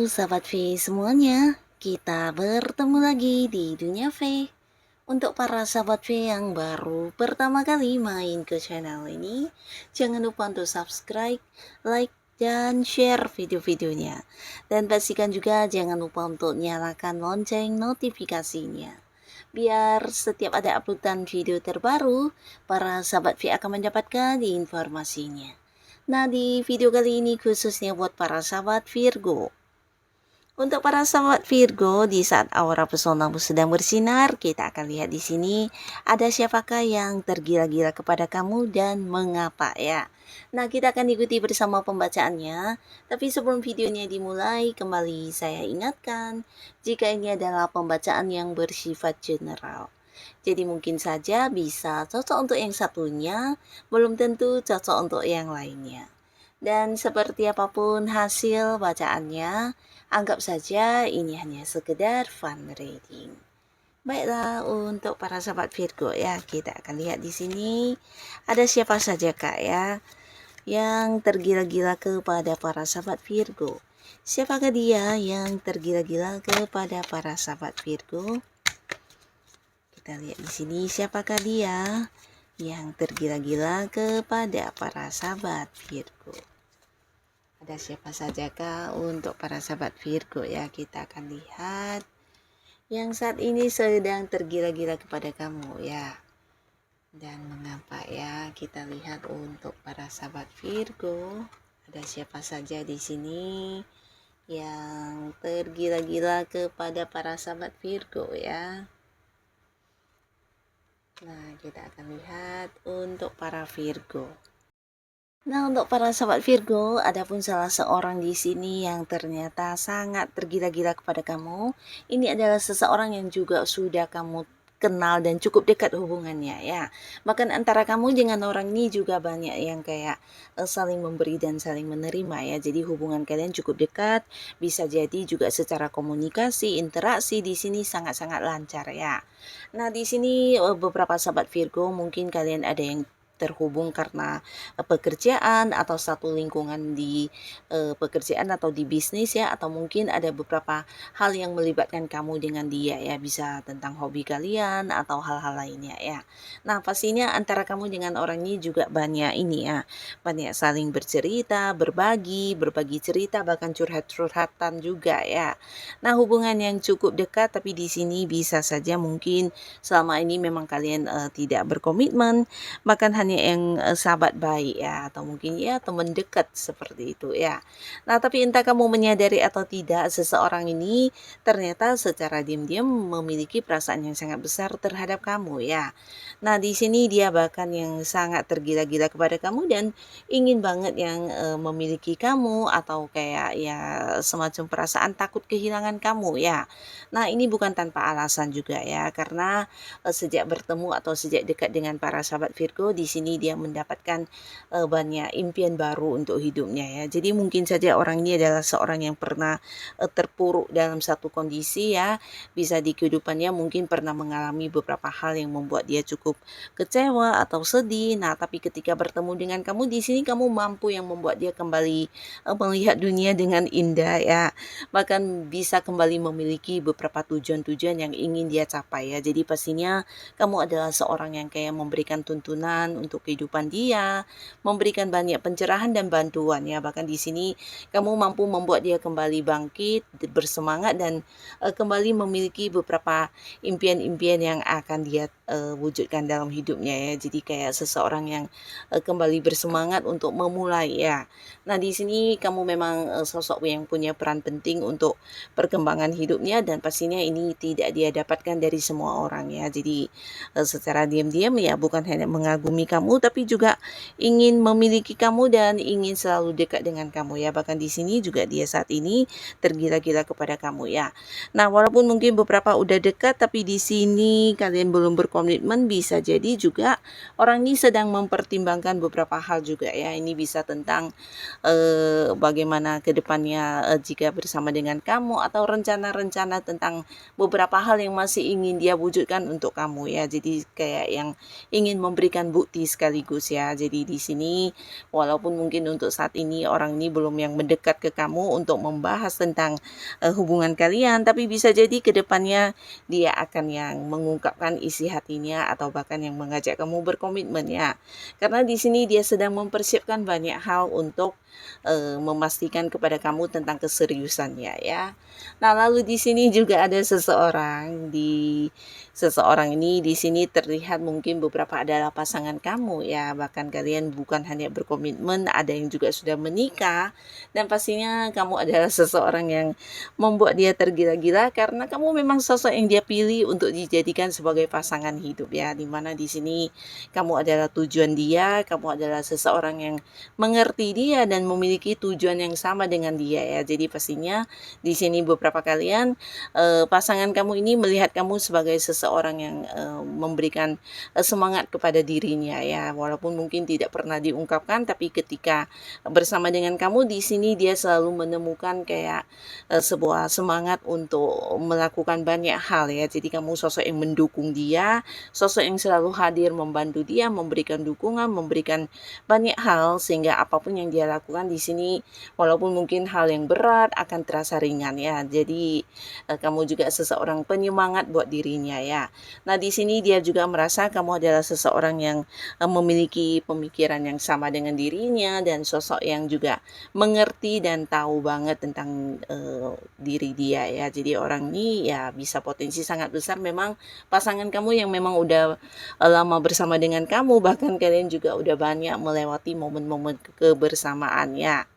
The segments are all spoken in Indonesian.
sahabat V semuanya, kita bertemu lagi di Dunia V. Untuk para sahabat V yang baru pertama kali main ke channel ini, jangan lupa untuk subscribe, like, dan share video-videonya. Dan pastikan juga jangan lupa untuk nyalakan lonceng notifikasinya. Biar setiap ada uploadan video terbaru, para sahabat V akan mendapatkan informasinya. Nah, di video kali ini khususnya buat para sahabat Virgo. Untuk para sahabat Virgo, di saat aura pesonamu sedang bersinar, kita akan lihat di sini ada siapakah yang tergila-gila kepada kamu dan mengapa ya. Nah, kita akan ikuti bersama pembacaannya. Tapi sebelum videonya dimulai, kembali saya ingatkan, jika ini adalah pembacaan yang bersifat general. Jadi mungkin saja bisa cocok untuk yang satunya, belum tentu cocok untuk yang lainnya. Dan seperti apapun hasil bacaannya, anggap saja ini hanya sekedar fun reading. Baiklah, untuk para sahabat Virgo ya, kita akan lihat di sini ada siapa saja Kak ya yang tergila-gila kepada para sahabat Virgo. Siapakah dia yang tergila-gila kepada para sahabat Virgo? Kita lihat di sini siapakah dia yang tergila-gila kepada para sahabat Virgo. Ada siapa saja kah untuk para sahabat Virgo ya, kita akan lihat yang saat ini sedang tergila-gila kepada kamu ya. Dan mengapa ya, kita lihat untuk para sahabat Virgo, ada siapa saja di sini yang tergila-gila kepada para sahabat Virgo ya. Nah, kita akan lihat untuk para Virgo. Nah, untuk para sahabat Virgo, ada pun salah seorang di sini yang ternyata sangat tergila-gila kepada kamu. Ini adalah seseorang yang juga sudah kamu kenal dan cukup dekat hubungannya ya. Bahkan antara kamu dengan orang ini juga banyak yang kayak saling memberi dan saling menerima ya. Jadi hubungan kalian cukup dekat, bisa jadi juga secara komunikasi, interaksi di sini sangat-sangat lancar ya. Nah, di sini beberapa sahabat Virgo mungkin kalian ada yang terhubung karena pekerjaan atau satu lingkungan di pekerjaan atau di bisnis ya, atau mungkin ada beberapa hal yang melibatkan kamu dengan dia ya, bisa tentang hobi kalian atau hal-hal lainnya ya. Nah, pastinya antara kamu dengan orang ini juga banyak ini ya, banyak saling bercerita, berbagi cerita, bahkan curhat-curhatan juga ya. Nah, hubungan yang cukup dekat, tapi di sini bisa saja mungkin selama ini memang kalian tidak berkomitmen, bahkan hanya yang sahabat baik ya, atau mungkin ya teman dekat seperti itu ya. Nah, tapi entah kamu menyadari atau tidak, seseorang ini ternyata secara diam-diam memiliki perasaan yang sangat besar terhadap kamu ya. Nah, di sini dia bahkan yang sangat tergila-gila kepada kamu dan ingin banget yang memiliki kamu, atau kayak ya semacam perasaan takut kehilangan kamu ya. Nah, ini bukan tanpa alasan juga ya, karena sejak bertemu atau sejak dekat dengan para sahabat Virgo, di sini dia mendapatkan banyak impian baru untuk hidupnya ya. Jadi mungkin saja orang ini adalah seorang yang pernah terpuruk dalam satu kondisi ya. Bisa di kehidupannya mungkin pernah mengalami beberapa hal yang membuat dia cukup kecewa atau sedih. Nah, tapi ketika bertemu dengan kamu di sini, kamu mampu yang membuat dia kembali melihat dunia dengan indah ya. Bahkan bisa kembali memiliki beberapa tujuan-tujuan yang ingin dia capai ya. Jadi pastinya kamu adalah seorang yang kayak memberikan tuntunan untuk kehidupan dia, memberikan banyak pencerahan dan bantuan ya. Bahkan di sini kamu mampu membuat dia kembali bangkit, bersemangat, dan kembali memiliki beberapa impian-impian yang akan dia wujudkan dalam hidupnya ya. Jadi kayak seseorang yang kembali bersemangat untuk memulai ya. Nah, di sini kamu memang sosok yang punya peran penting untuk perkembangan hidupnya, dan pastinya ini tidak dia dapatkan dari semua orang ya. Jadi secara diam-diam ya, bukan hanya mengagumi kamu, tapi juga ingin memiliki kamu dan ingin selalu dekat dengan kamu ya. Bahkan di sini juga dia saat ini tergila-gila kepada kamu ya. Nah, walaupun mungkin beberapa udah dekat, tapi di sini kalian belum berkomitmen, bisa jadi juga orang ini sedang mempertimbangkan beberapa hal juga ya. Ini bisa tentang bagaimana kedepannya jika bersama dengan kamu, atau rencana-rencana tentang beberapa hal yang masih ingin dia wujudkan untuk kamu ya. Jadi kayak yang ingin memberikan bukti sekaligus ya. Jadi di sini walaupun mungkin untuk saat ini orang ini belum yang mendekat ke kamu untuk membahas tentang hubungan kalian, tapi bisa jadi ke depannya dia akan yang mengungkapkan isi hatinya atau bahkan yang mengajak kamu berkomitmen ya. Karena di sini dia sedang mempersiapkan banyak hal untuk memastikan kepada kamu tentang keseriusannya ya. Nah, lalu di sini juga ada seseorang ini di sini terlihat mungkin beberapa adalah pasangan kamu ya, bahkan kalian bukan hanya berkomitmen, ada yang juga sudah menikah, dan pastinya kamu adalah seseorang yang membuat dia tergila-gila karena kamu memang sosok yang dia pilih untuk dijadikan sebagai pasangan hidup ya, dimana di sini kamu adalah tujuan dia, kamu adalah seseorang yang mengerti dia dan memiliki tujuan yang sama dengan dia ya. Jadi pastinya di sini beberapa kalian pasangan kamu ini melihat kamu sebagai seseorang yang memberikan semangat kepada dirinya ya, walaupun mungkin tidak pernah diungkapkan, tapi ketika bersama dengan kamu di sini dia selalu menemukan kayak sebuah semangat untuk melakukan banyak hal ya. Jadi kamu sosok yang mendukung dia, sosok yang selalu hadir membantu dia, memberikan dukungan, memberikan banyak hal sehingga apapun yang dia lakukan di sini walaupun mungkin hal yang berat akan terasa ringan ya. Jadi kamu juga seseorang penyemangat buat dirinya ya. Nah, di sini dia juga merasa kamu adalah seseorang yang memiliki pemikiran yang sama dengan dirinya dan sosok yang juga mengerti dan tahu banget tentang diri dia ya. Jadi orang ini ya bisa potensi sangat besar memang pasangan kamu yang memang udah lama bersama dengan kamu, bahkan kalian juga udah banyak melewati momen-momen kebersamaannya.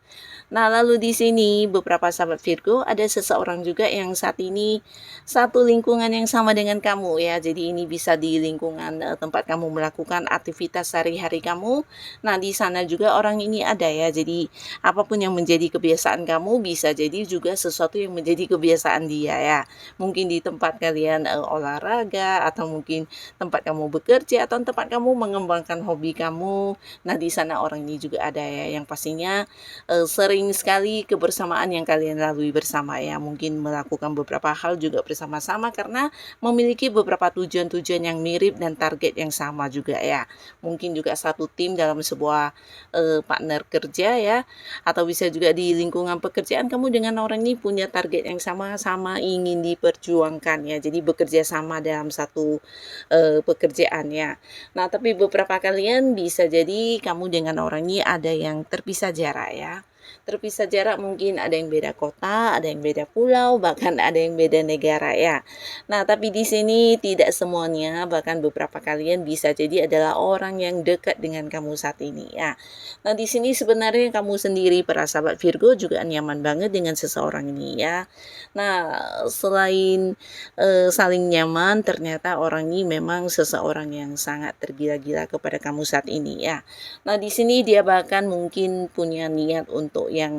Nah, lalu di sini beberapa sahabat Virgo ada seseorang juga yang saat ini satu lingkungan yang sama dengan kamu ya. Jadi ini bisa di lingkungan tempat kamu melakukan aktivitas sehari-hari kamu. Nah, di sana juga orang ini ada ya. Jadi apapun yang menjadi kebiasaan kamu bisa jadi juga sesuatu yang menjadi kebiasaan dia ya. Mungkin di tempat kalian olahraga, atau mungkin tempat kamu bekerja, atau tempat kamu mengembangkan hobi kamu. Nah, di sana orang ini juga ada ya, yang pastinya sering sekali kebersamaan yang kalian lalui bersama ya, mungkin melakukan beberapa hal juga bersama-sama karena memiliki beberapa tujuan-tujuan yang mirip dan target yang sama juga ya. Mungkin juga satu tim dalam sebuah partner kerja ya, atau bisa juga di lingkungan pekerjaan kamu dengan orang ini punya target yang sama-sama ingin diperjuangkan ya. Jadi bekerja sama dalam satu pekerjaan ya. Nah, tapi beberapa kalian bisa jadi kamu dengan orang ini ada yang terpisah jarak ya. Terpisah jarak, mungkin ada yang beda kota, ada yang beda pulau, bahkan ada yang beda negara ya. Nah, tapi di sini tidak semuanya, bahkan beberapa kalian bisa jadi adalah orang yang dekat dengan kamu saat ini ya. Nah, di sini sebenarnya kamu sendiri para sahabat Virgo juga nyaman banget dengan seseorang ini ya. Nah, selain saling nyaman, ternyata orang ini memang seseorang yang sangat tergila-gila kepada kamu saat ini ya. Nah, di sini dia bahkan mungkin punya niat untuk yang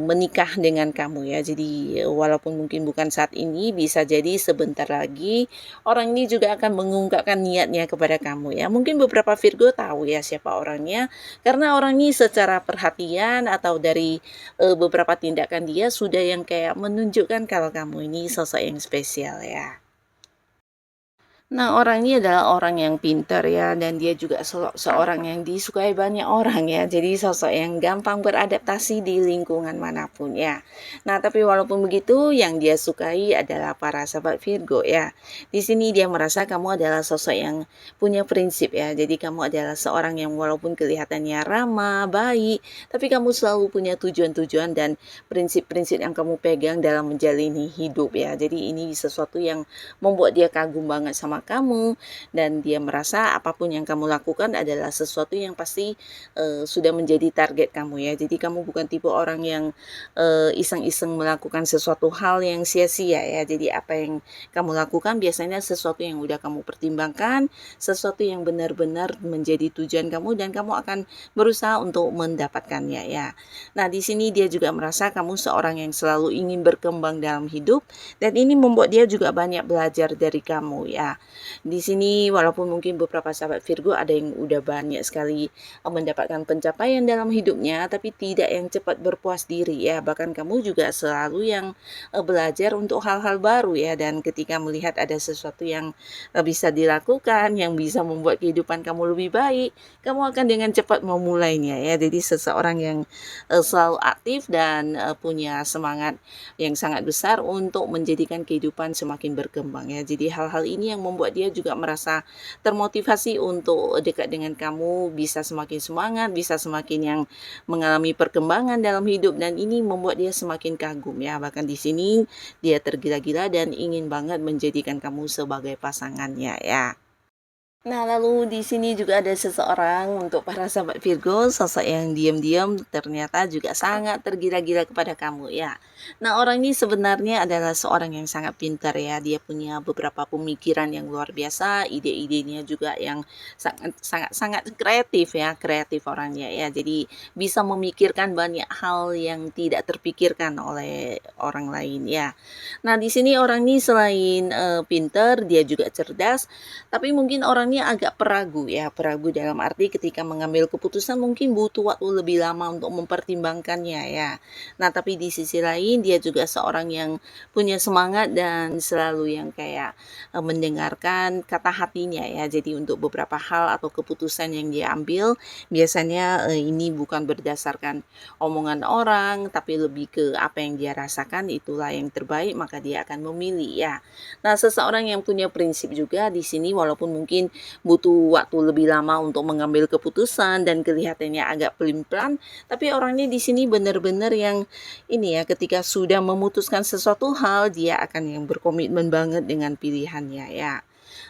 menikah dengan kamu ya. Jadi walaupun mungkin bukan saat ini, bisa jadi sebentar lagi orang ini juga akan mengungkapkan niatnya kepada kamu ya. Mungkin beberapa Virgo tahu ya siapa orangnya, karena orang ini secara perhatian atau dari beberapa tindakan dia sudah yang kayak menunjukkan kalau kamu ini sosok yang spesial ya. Nah, orang ini adalah orang yang pintar ya, dan dia juga seorang yang disukai banyak orang ya. Jadi sosok yang gampang beradaptasi di lingkungan manapun ya. Nah, tapi walaupun begitu, yang dia sukai adalah para sahabat Virgo ya. Di sini dia merasa kamu adalah sosok yang punya prinsip ya. Jadi kamu adalah seorang yang walaupun kelihatannya ramah, baik, tapi kamu selalu punya tujuan-tujuan dan prinsip-prinsip yang kamu pegang dalam menjalani hidup ya. Jadi ini sesuatu yang membuat dia kagum banget sama kamu, dan dia merasa apapun yang kamu lakukan adalah sesuatu yang pasti sudah menjadi target kamu ya. Jadi kamu bukan tipe orang yang iseng-iseng melakukan sesuatu hal yang sia-sia ya. Jadi apa yang kamu lakukan biasanya sesuatu yang udah kamu pertimbangkan, sesuatu yang benar-benar menjadi tujuan kamu, dan kamu akan berusaha untuk mendapatkannya ya. Nah, di sini dia juga merasa kamu seorang yang selalu ingin berkembang dalam hidup, dan ini membuat dia juga banyak belajar dari kamu ya. Di sini walaupun mungkin beberapa sahabat Virgo ada yang udah banyak sekali mendapatkan pencapaian dalam hidupnya, tapi tidak yang cepat berpuas diri ya. Bahkan kamu juga selalu yang belajar untuk hal-hal baru ya, dan ketika melihat ada sesuatu yang bisa dilakukan, yang bisa membuat kehidupan kamu lebih baik, kamu akan dengan cepat memulainya ya. Jadi seseorang yang selalu aktif dan punya semangat yang sangat besar untuk menjadikan kehidupan semakin berkembang ya. Jadi hal-hal ini yang membuat dia juga merasa termotivasi untuk dekat dengan kamu, bisa semakin semangat, bisa semakin yang mengalami perkembangan dalam hidup, dan ini membuat dia semakin kagum ya. Bahkan di sini dia tergila-gila dan ingin banget menjadikan kamu sebagai pasangannya ya. Nah, lalu di sini juga ada seseorang untuk para sahabat Virgo, sosok yang diam-diam ternyata juga sangat tergila-gila kepada kamu ya. Nah, orang ini sebenarnya adalah seorang yang sangat pintar ya. Dia punya beberapa pemikiran yang luar biasa, ide-idenya juga yang sangat sangat sangat kreatif ya, kreatif orangnya ya. Jadi bisa memikirkan banyak hal yang tidak terpikirkan oleh orang lain ya. Nah, di sini orang ini selain pintar, dia juga cerdas, tapi mungkin orangnya agak peragu ya, peragu dalam arti ketika mengambil keputusan mungkin butuh waktu lebih lama untuk mempertimbangkannya ya. Nah, tapi di sisi lain dia juga seorang yang punya semangat dan selalu yang kayak mendengarkan kata hatinya ya. Jadi untuk beberapa hal atau keputusan yang dia ambil, biasanya ini bukan berdasarkan omongan orang, tapi lebih ke apa yang dia rasakan, itulah yang terbaik, maka dia akan memilih ya. Nah, seseorang yang punya prinsip juga di sini walaupun mungkin butuh waktu lebih lama untuk mengambil keputusan dan kelihatannya agak pelin-pelan, tapi orangnya di sini benar-benar yang ini ya, ketika sudah memutuskan sesuatu hal, dia akan yang berkomitmen banget dengan pilihannya ya.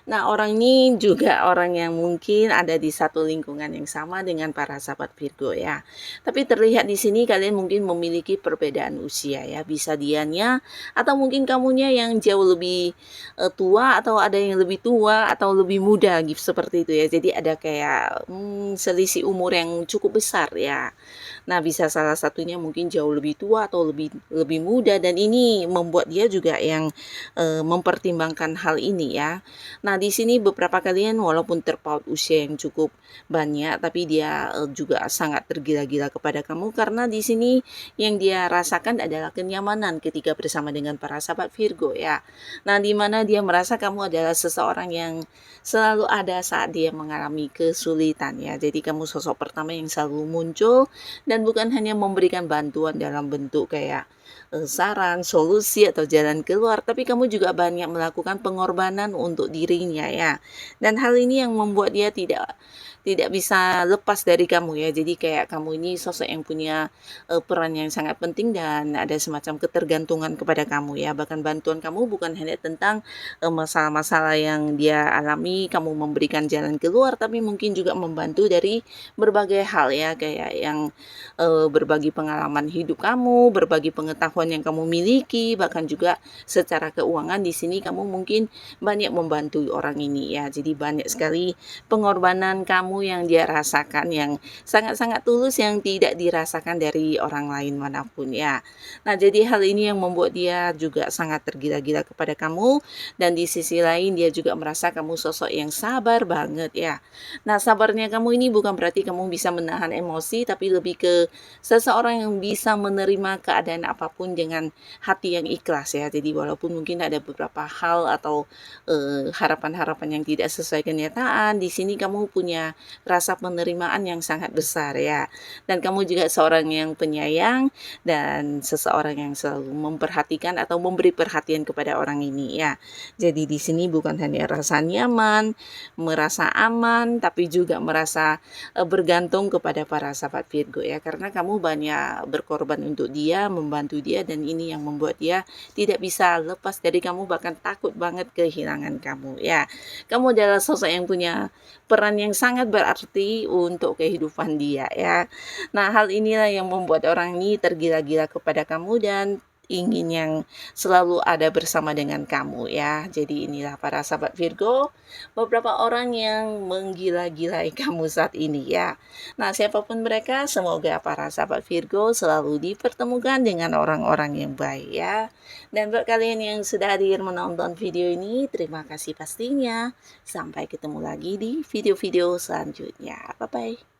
Nah, orang ini juga orang yang mungkin ada di satu lingkungan yang sama dengan para sahabat Virgo ya. Tapi terlihat di sini kalian mungkin memiliki perbedaan usia ya. Bisa dianya atau mungkin kamunya yang jauh lebih tua, atau ada yang lebih tua atau lebih muda gitu seperti itu ya. Jadi ada kayak selisih umur yang cukup besar ya. Nah, bisa salah satunya mungkin jauh lebih tua atau lebih lebih muda, dan ini membuat dia juga yang mempertimbangkan hal ini ya. Nah, di sini beberapa kalian walaupun terpaut usia yang cukup banyak, tapi dia juga sangat tergila-gila kepada kamu karena di sini yang dia rasakan adalah kenyamanan ketika bersama dengan para sahabat Virgo ya. Nah, di mana dia merasa kamu adalah seseorang yang selalu ada saat dia mengalami kesulitan ya. Jadi kamu sosok pertama yang selalu muncul, dan bukan hanya memberikan bantuan dalam bentuk kayak saran, solusi, atau jalan keluar, tapi kamu juga banyak melakukan pengorbanan untuk dirinya ya. Dan hal ini yang membuat dia tidak bisa lepas dari kamu ya. Jadi kayak kamu ini sosok yang punya peran yang sangat penting dan ada semacam ketergantungan kepada kamu ya. Bahkan bantuan kamu bukan hanya tentang masalah-masalah yang dia alami, kamu memberikan jalan keluar, tapi mungkin juga membantu dari berbagai hal ya, kayak yang berbagi pengalaman hidup kamu, berbagi pengetahuan yang kamu miliki, bahkan juga secara keuangan di sini kamu mungkin banyak membantu orang ini ya. Jadi banyak sekali pengorbanan kamu yang dia rasakan yang sangat-sangat tulus, yang tidak dirasakan dari orang lain manapun ya. Nah, jadi hal ini yang membuat dia juga sangat tergila-gila kepada kamu, dan di sisi lain dia juga merasa kamu sosok yang sabar banget ya. Nah, sabarnya kamu ini bukan berarti kamu bisa menahan emosi, tapi lebih ke seseorang yang bisa menerima keadaan apapun dengan hati yang ikhlas ya. Jadi walaupun mungkin ada beberapa hal atau harapan-harapan yang tidak sesuai kenyataan, di sini kamu punya rasa penerimaan yang sangat besar ya. Dan kamu juga seorang yang penyayang dan seseorang yang selalu memperhatikan atau memberi perhatian kepada orang ini ya. Jadi di sini bukan hanya rasa nyaman, merasa aman, tapi juga merasa bergantung kepada para sahabat Virgo ya. Karena kamu banyak berkorban untuk dia, membantu dia, dan ini yang membuat dia tidak bisa lepas dari kamu, bahkan takut banget kehilangan kamu ya. Kamu adalah sosok yang punya peran yang sangat berarti untuk kehidupan dia ya. Nah, hal inilah yang membuat orang ini tergila-gila kepada kamu, dan ingin yang selalu ada bersama dengan kamu ya. Jadi inilah para sahabat Virgo, beberapa orang yang menggila-gilai kamu saat ini ya. Nah, siapapun mereka, semoga para sahabat Virgo selalu dipertemukan dengan orang-orang yang baik ya. Dan buat kalian yang sudah hadir menonton video ini, terima kasih pastinya. Sampai ketemu lagi di video-video selanjutnya. Bye-bye.